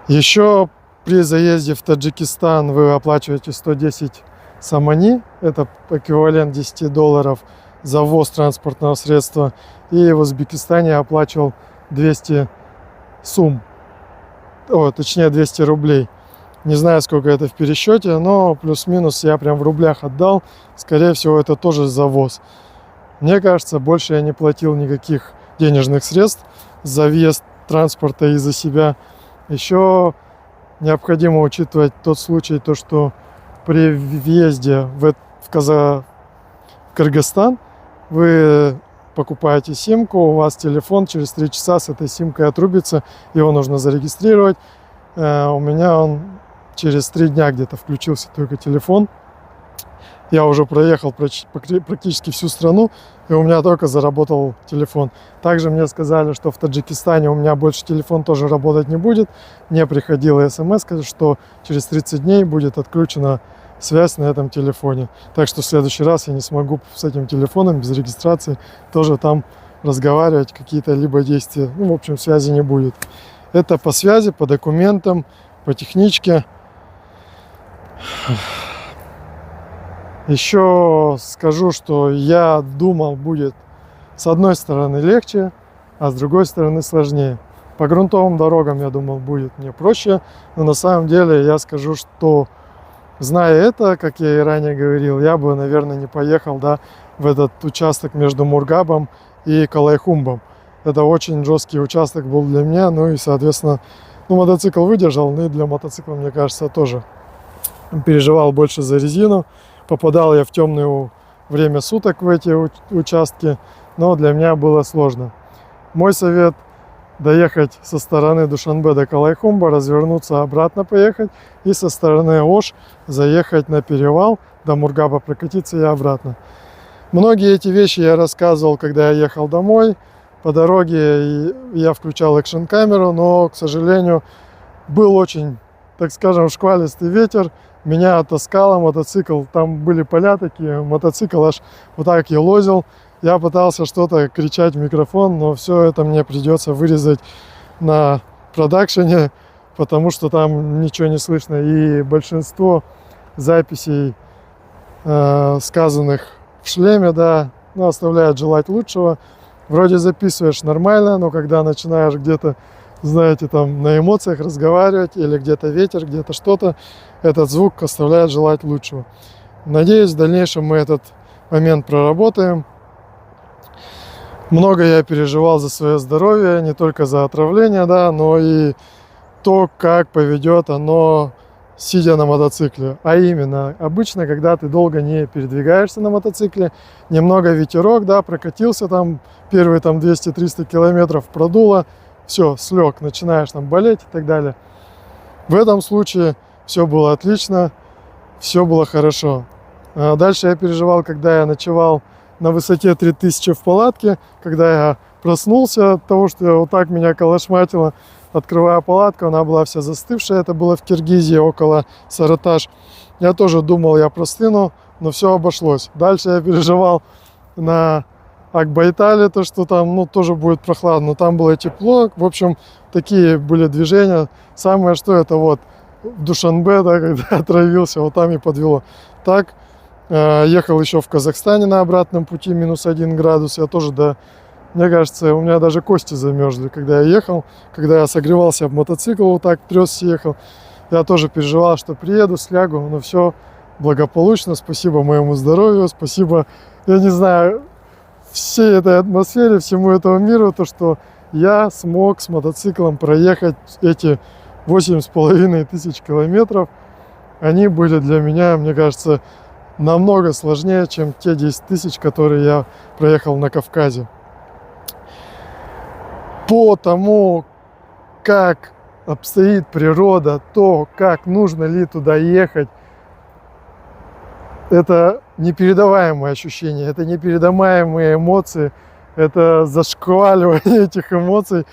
Еще при заезде в Таджикистан вы оплачиваете 110 самани, это эквивалент 10 долларов за ввоз транспортного средства. И в Узбекистане я оплачивал 200 точнее 200 рублей. Не знаю, сколько это в пересчете, но плюс-минус я прям в рублях отдал. Скорее всего, это тоже за ввоз. Мне кажется, больше я не платил никаких денежных средств за въезд транспорта и за себя. Еще необходимо учитывать тот случай, то, что при въезде в Кыргызстан вы покупаете симку, у вас телефон через 3 часа с этой симкой отрубится, его нужно зарегистрировать, у меня он через 3 дня где-то включился только телефон. Я уже проехал практически всю страну, и у меня только заработал телефон. Также мне сказали, что в Таджикистане у меня больше телефон тоже работать не будет. Мне приходила смс, что через 30 дней будет отключена связь на этом телефоне. Так что в следующий раз я не смогу с этим телефоном без регистрации тоже там разговаривать, какие-то либо действия. Ну, в общем, связи не будет. Это по связи, по документам, по техничке. Еще скажу, что я думал, будет с одной стороны легче, а с другой стороны сложнее. По грунтовым дорогам, я думал, будет мне проще, но на самом деле я скажу, что зная это, как я и ранее говорил, я бы, наверное, не поехал, да, в этот участок между Мургабом и Калайхумбом. Это очень жесткий участок был для меня, ну и, соответственно, ну, мотоцикл выдержал, ну и для мотоцикла, мне кажется, тоже переживал больше за резину. Попадал я в темное время суток в эти участки, но для меня было сложно. Мой совет — доехать со стороны Душанбе до Калайхумба, развернуться обратно поехать и со стороны Ош заехать на перевал, до Мургаба прокатиться и обратно. Многие эти вещи я рассказывал, когда я ехал домой. По дороге я включал экшн-камеру, но, к сожалению, был очень, так скажем, шквалистый ветер. Меня оттаскало, мотоцикл, там были поля такие, мотоцикл аж вот так елозил. Я пытался что-то кричать в микрофон, но все это мне придется вырезать на продакшене, потому что там ничего не слышно. И большинство записей, сказанных в шлеме, да, ну, оставляет желать лучшего. Вроде записываешь нормально, но когда начинаешь где-то, знаете, там на эмоциях разговаривать, или где-то ветер, где-то что-то, этот звук оставляет желать лучшего. Надеюсь, в дальнейшем мы этот момент проработаем. Много я переживал за свое здоровье, не только за отравление, да, но и то, как поведет оно, сидя на мотоцикле. А именно, обычно, когда ты долго не передвигаешься на мотоцикле, немного ветерок, да, прокатился там, первые там 200-300 километров продуло, все, слег, начинаешь там болеть и так далее. В этом случае все было отлично, все было хорошо. А дальше я переживал, когда я ночевал на высоте 3000 в палатке, когда я проснулся от того, что вот так меня колошматило, открывая палатку, она была вся застывшая, это было в Киргизии, около Сараташ. Я тоже думал, я простыну, но все обошлось. Дальше я переживал на Акбайтале, то, что там, ну, тоже будет прохладно, но там было тепло. В общем, такие были движения. Самое что, это вот в Душанбе, да, когда отравился, вот там и подвело. Так, ехал еще в Казахстане на обратном пути, -1 градус. Я тоже, да, мне кажется, у меня даже кости замерзли, когда я ехал. Когда я согревался об мотоцикл, вот так трёсся, ехал. Я тоже переживал, что приеду, слягу, но все благополучно. Спасибо моему здоровью, спасибо, я не знаю, всей этой атмосфере, всему этому миру, то, что я смог с мотоциклом проехать эти 8500 километров. Они были для меня, мне кажется, намного сложнее, чем те 10 000, которые я проехал на Кавказе. По тому, как обстоит природа, то, как нужно ли туда ехать, это непередаваемые ощущения, это непередаваемые эмоции, это зашкваливание этих эмоций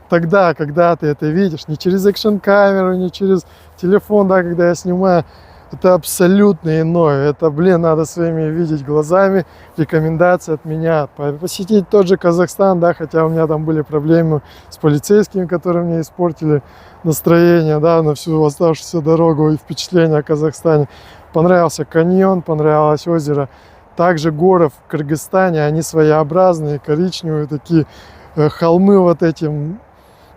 тогда, когда ты это видишь, не через экшн-камеру, не через телефон, да, когда я снимаю, это абсолютно иное, это, блин, надо своими видеть глазами. Рекомендация от меня посетить тот же Казахстан, да, хотя у меня там были проблемы с полицейскими, которые мне испортили настроение, да, на всю оставшуюся дорогу и впечатление о Казахстане. Понравился каньон, понравилось озеро. Также горы в Кыргызстане, они своеобразные, коричневые такие, холмы вот этим.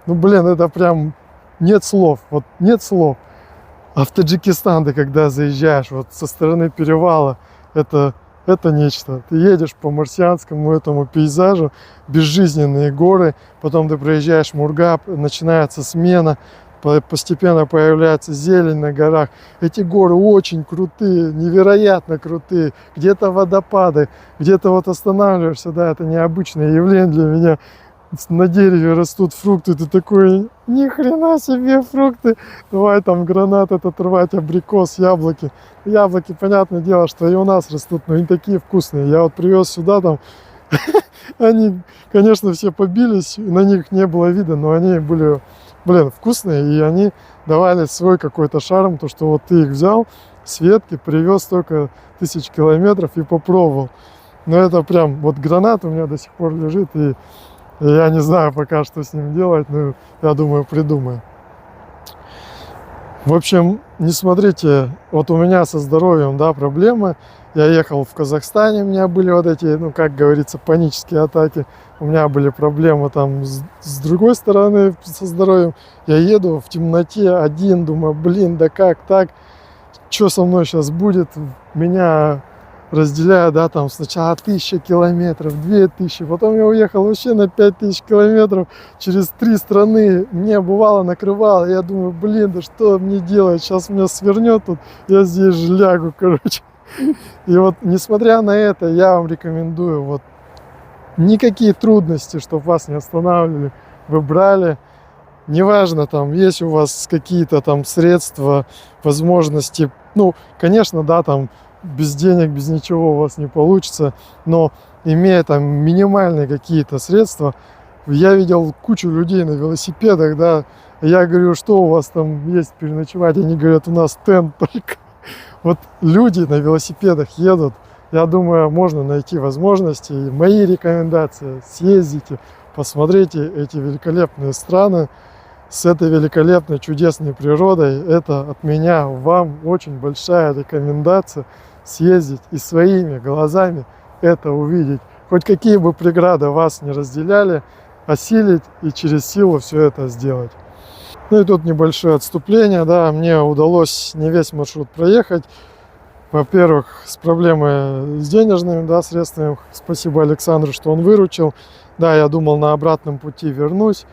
Ну, блин, это прям нет слов, вот нет слов. А в Таджикистан ты когда заезжаешь, вот со стороны перевала, это нечто. Ты едешь по марсианскому этому пейзажу, безжизненные горы, потом ты проезжаешь Мургаб, начинается смена, постепенно появляется зелень на горах. Эти горы очень крутые, невероятно крутые. Где-то водопады, где-то вот останавливаешься, да, это необычное явление для меня. на дереве растут фрукты, ты такой, ни хрена себе фрукты, давай там гранат этот рвать, абрикос, яблоки. Яблоки, понятное дело, что и у нас растут, но они такие вкусные. Я вот привез сюда там, они, конечно, все побились, на них не было вида, но они были, блин, вкусные, и они давали свой какой-то шарм, то, что вот ты их взял с ветки, привез столько тысяч километров и попробовал. Но это прям, вот гранат у меня до сих пор лежит, и я не знаю пока, что с ним делать, но я думаю, придумаю. В общем, не смотрите, вот у меня со здоровьем, да, проблемы. Я ехал в Казахстане, у меня были вот эти, ну, как говорится, панические атаки. У меня были проблемы там с другой стороны со здоровьем. Я еду в темноте один, думаю, блин, да как так? Что со мной сейчас будет? Меня разделяю, да, там сначала 1000 километров, 2000, потом я уехал вообще на 5000 километров через 3 страны, мне бывало накрывало, я думаю, блин, да что мне делать, сейчас меня свернет тут, я здесь же лягу, короче. И вот, несмотря на это, я вам рекомендую, вот, никакие трудности, чтобы вас не останавливали, вы брали, неважно, там, есть у вас какие-то там средства, возможности, ну, конечно, да, там, без денег, без ничего у вас не получится, но имея там минимальные какие-то средства, я видел кучу людей на велосипедах, да, я говорю, что у вас там есть переночевать, они говорят, у нас тент только. Вот люди на велосипедах едут, я думаю, можно найти возможности, и мои рекомендации, съездите, посмотрите эти великолепные страны, с этой великолепной, чудесной природой, это от меня вам очень большая рекомендация съездить и своими глазами это увидеть. Хоть какие бы преграды вас не разделяли, осилить и через силу все это сделать. Ну и тут небольшое отступление, да, мне удалось не весь маршрут проехать. Во-первых, с проблемой с денежными, да, средствами. Спасибо Александру, что он выручил. Да, я думал, на обратном пути вернусь,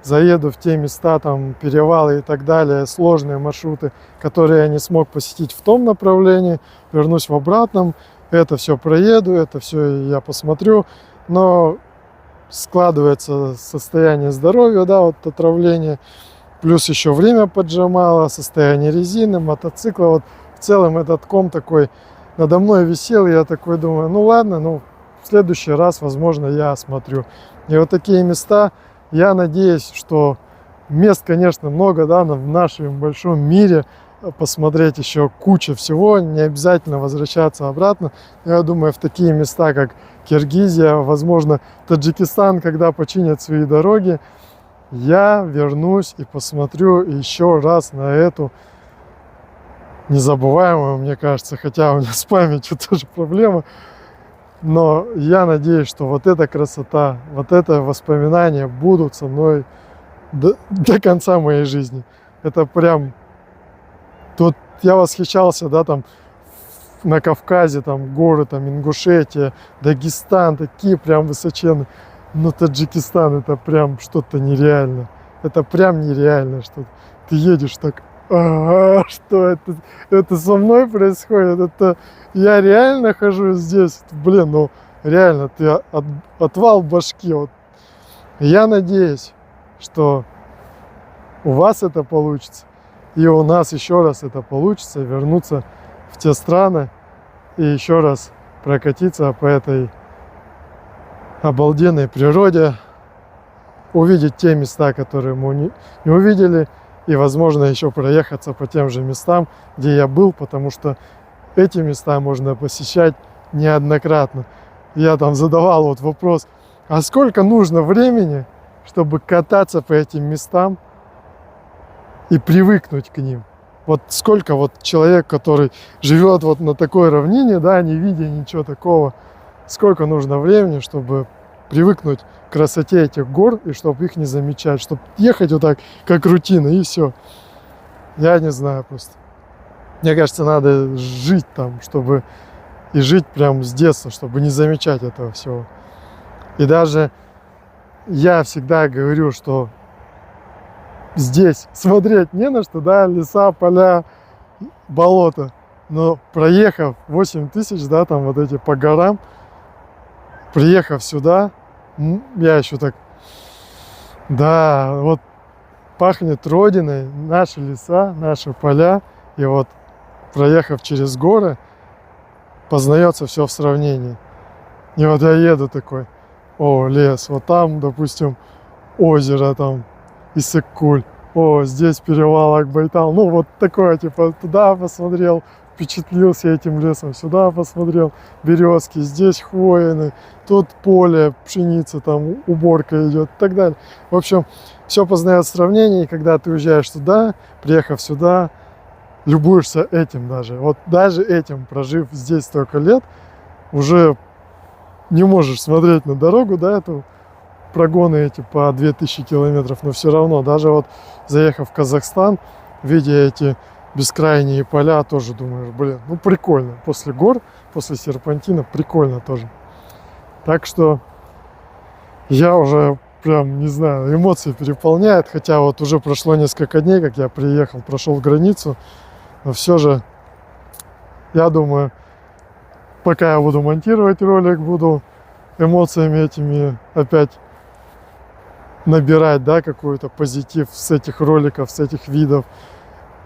заеду в те места, там, перевалы и так далее, сложные маршруты, которые я не смог посетить в том направлении, вернусь в обратном, это все проеду, это все я посмотрю, но складывается состояние здоровья, да, вот отравление, плюс еще время поджимало, состояние резины, мотоцикла, вот в целом этот ком такой надо мной висел, я такой думаю, ну ладно, ну в следующий раз, возможно, я осмотрю. И вот такие места, я надеюсь, что мест, конечно, много, да, в нашем большом мире, посмотреть еще куча всего, не обязательно возвращаться обратно. Я думаю, в такие места, как Киргизия, возможно, Таджикистан, когда починят свои дороги, я вернусь и посмотрю еще раз на эту незабываемую, мне кажется, хотя у меня с памятью тоже проблема, но я надеюсь, что вот эта красота, вот это воспоминания будут со мной до конца моей жизни. Это прям... Тут я восхищался, да, там на Кавказе, там горы, там Ингушетия, Дагестан, такие прям высоченные. Но Таджикистан это прям что-то нереальное. Это прям нереально, что ты едешь так, что это со мной происходит? Это я реально хожу здесь? Блин, ну реально, ты отвал башки. Вот. Я надеюсь, что у вас это получится. И у нас еще раз это получится, вернуться в те страны и еще раз прокатиться по этой обалденной природе, увидеть те места, которые мы не увидели, и, возможно, еще проехаться по тем же местам, где я был, потому что эти места можно посещать неоднократно. Я там задавал вот вопрос, а сколько нужно времени, чтобы кататься по этим местам и привыкнуть к ним? Вот сколько вот человек, который живет вот на такой равнине, да, не видя ничего такого, сколько нужно времени, чтобы привыкнуть к красоте этих гор и чтобы их не замечать, чтобы ехать вот так, как рутина, и все. Я не знаю просто. Мне кажется, надо жить там, чтобы и жить прям с детства, чтобы не замечать этого всего. И даже я всегда говорю, что здесь смотреть не на что, да, леса, поля, болото. Но проехав 8000, да, там вот эти по горам, приехав сюда, я еще так Да, вот пахнет родиной, наши леса, наши поля. И вот проехав через горы, познается все в сравнении. И вот я еду такой, о, лес, вот там, допустим, озеро там, Иссык-Куль, о, здесь перевал Акбайтал. Ну, вот такое, типа, туда посмотрел, впечатлился этим лесом, сюда посмотрел, березки, здесь хвоины, тут поле, пшеница, там уборка идет и так далее. В общем, все познает в сравнении, и когда ты уезжаешь туда, приехав сюда, любуешься этим даже. Вот даже этим, прожив здесь столько лет, уже не можешь смотреть на дорогу, да, эту прогоны эти по 2000 километров, но все равно, даже вот заехав в Казахстан, видя эти бескрайние поля, тоже думаешь, блин, ну прикольно. После гор, после серпантина прикольно тоже. Так что я уже прям, не знаю, эмоции переполняют, хотя вот уже прошло несколько дней, как я приехал, прошел границу, но все же, я думаю, пока я буду монтировать ролик, буду эмоциями этими опять набирать, да, какой-то позитив с этих роликов, с этих видов,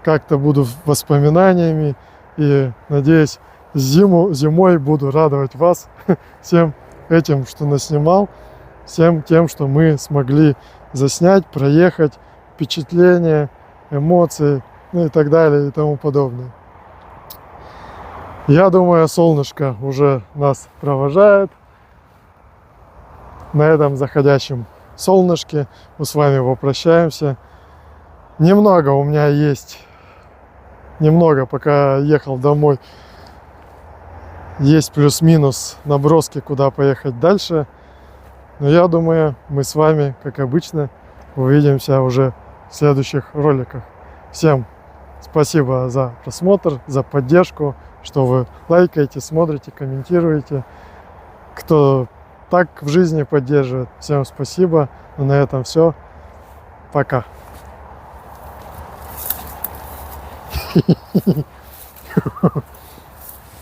как-то буду воспоминаниями, и надеюсь, зимой буду радовать вас всем этим, что наснимал, всем тем, что мы смогли заснять, проехать, впечатления, эмоции, ну и так далее и тому подобное. Я думаю, солнышко уже нас провожает. На этом заходящем солнышке мы с вами попрощаемся. Немного у меня есть, пока ехал домой, есть плюс-минус наброски, куда поехать дальше. Но я думаю, мы с вами, как обычно, увидимся уже в следующих роликах. Всем спасибо за просмотр, за поддержку, что вы лайкаете, смотрите, комментируете. Кто так в жизни поддерживает, всем спасибо. Ну, на этом все. Пока.